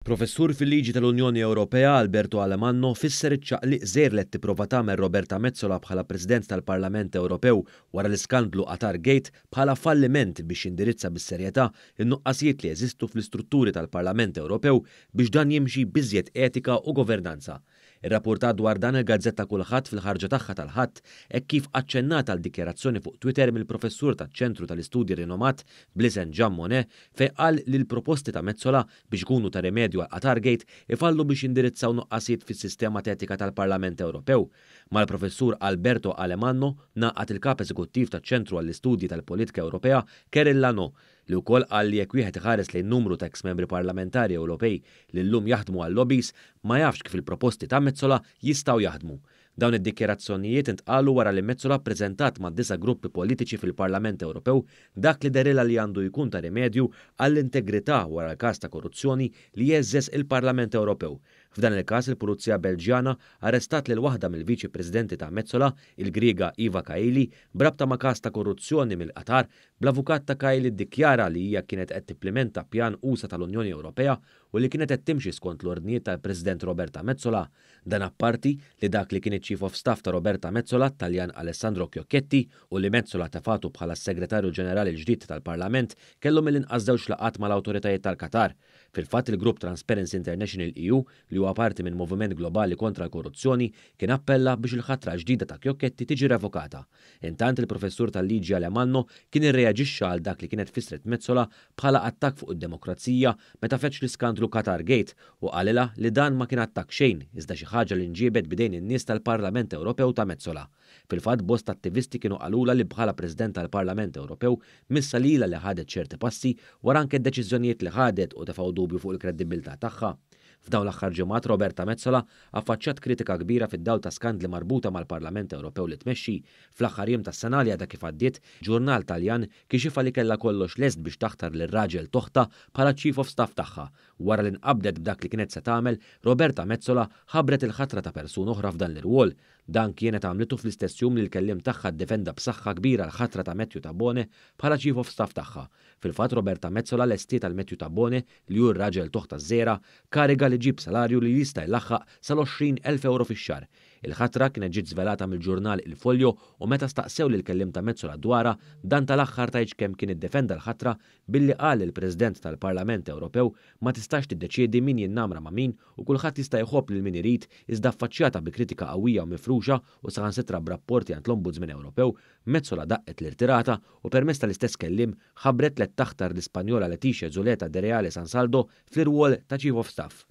Professur fil-liġi tal-Unjoni Ewropea Alberto Alemanno fisser iċ-ċaqliq żgħir li qed tipprova tagħmel Roberta Metsola bħala President tal-Parlament Ewropew wara l-iskandlu Qatargate bħala falliment biex jindirizza bis-serjetà in-nuqqasijiet li jeżistu fl-istrutturi tal-Parlament Ewropew biex dan jimxi biżjed etika u governanza. Ir-rapportat dwar dan il-Gazzetta Kulħadd fil-ħarġa tagħha tal-Ħadd hekk kif aċċennata l-dikjarazzjoni fuq Twitter mill-professur taċ-ċentru tal-istudji rinomat bl-isem Jean Monnet fejn qal li l-proposti ta' Metsola biex ikunu ta' rimedju għal Qatargate ifallu biex indirizzaw nuqqasijiet fis-sistema etika tal-Parlament Ewropew. Mal-professur Alberto Alemanno naqat il-kap eżekuttiv taċ-ċentru għall-istudji tal-politika Ewropea Kerin Lano li wkoll qal li jekk wieħed iħares lejn numru ta' ex-membri parlamentari Ewropej li llum jaħdmu għal lobbies ma jafx kif il-proposti ta' Metsola jistgħu jaħdmu. Dawn id-dikjerazzjonijiet intqalu wara li Metsola ppreżentat ma' 9 gruppi politiċi fil-Parlament Ewropew dak li derila li għandu jkun ta' rimedju għall-integrità wara l-każ ta' korruzzjoni li jeżżes il-Parlament Ewropew. F'dan il-każ il-Pulizija Belġjana arrestat lil waħda mill-Viċi Presidenti ta' Metsola, il-Griega Eva Kaili, brabta ma' każ ta' korruzzjoni mill-Qatar, bl-avukat ta' Kaili ddikjara li hija kienet qed tipplementa pjan USA tal-Unjoni Ewropea u li kienet qed timxi skont l-ordnijiet tal-President Roberta Metsola. Dan apparti li dak li kien Chief of Staff ta' Roberta Metsola, Taljan Alessandro Chiocchetti, u li Metsola tefatu bħala s-Segretarju Ġenerali l-ġdid tal-Parlament kellu mill-inqas żewġ laqat mal-awtoritajiet tal-Qatar. Fil-fatt il-grupp Transparency International EU li huwa parti minn moviment globali kontra l-korruzzjoni kien appella biex il-ħatra ġdida ta' Chiocchetti tiġi revokata. Intant il-professur tal-liġi Alemanno kien irreaġixxa għal dak li kienet fisret Metsola bħala attakk fuq id-demokrazija meta feċ l-iskandlu Qatargate u qalilha li dan ma kien attakk xejn iżda xi ħaġa li nġiebet bidejn in-nies tal-Parlament Ewropew ta' Metsola. Fil-fatt bost attivisti kienu qalula li bħala President tal-Parlament Ewropew missa lilha li ħadet ċerti passi wara anke d-deċiżjonijiet li ħadet u tefgħu dubju fuq il-kredibilità tagħha. F'dawn l-aħħar ġimgħat Roberta Metsola affaċċjat kritika kbira fid-dawl ta' skandli marbuta mal-Parlament Ewropew li tmexxi. Fl-aħħar jiem tas-sena li għadha kif għaddiet, ġurnal Taljan kixifa li kellha kollox lest biex taħtar lir-raġel toħta bħala Chief of Staff tagħha. Wara li nqabdet b'dak li kienet se tagħmel, Roberta Metsola ħabbret il-ħatra ta' persuna oħra f'dan l-irwol. Dan kienet għamlitu fl-istess jum li l-kellim tagħha ddefenda b'saħħa kbira l-ħatra ta' Matthew Tabone bħala Chief of Staff tagħha. Fil-fatt Roberta Metsola lestiet għal Matthew Tabone li hu r-raġel toħta żżera kariga li ġib salarju li jista' jlaħħaq sal-20,000 euro fix-xahar. Il-ħatra kienet ġiet żvelata mill-ġurnal Il Foglio u meta staqsew li l-kellim ta' Metsola dwarha dan tal-aħħar tgħid kemm kien iddefenda l-ħatra billi qal il-President tal-Parlament Ewropew ma tistax tiddeċiedi min jinnamra ma' min u kulħadd jista' jħobb lil min irid iżda affaċċjata bi kritika qawwija u mifruxa u saħansitra b'rapporti għand l-Ombudsman Ewropew, Metsola daqqet l-irtirata u permezz tal-istess kellim ħabbret li taħtar l-Ispanjola Leticia Zuleta de Reales Ansaldo fl-irwol ta' Chief of Staff.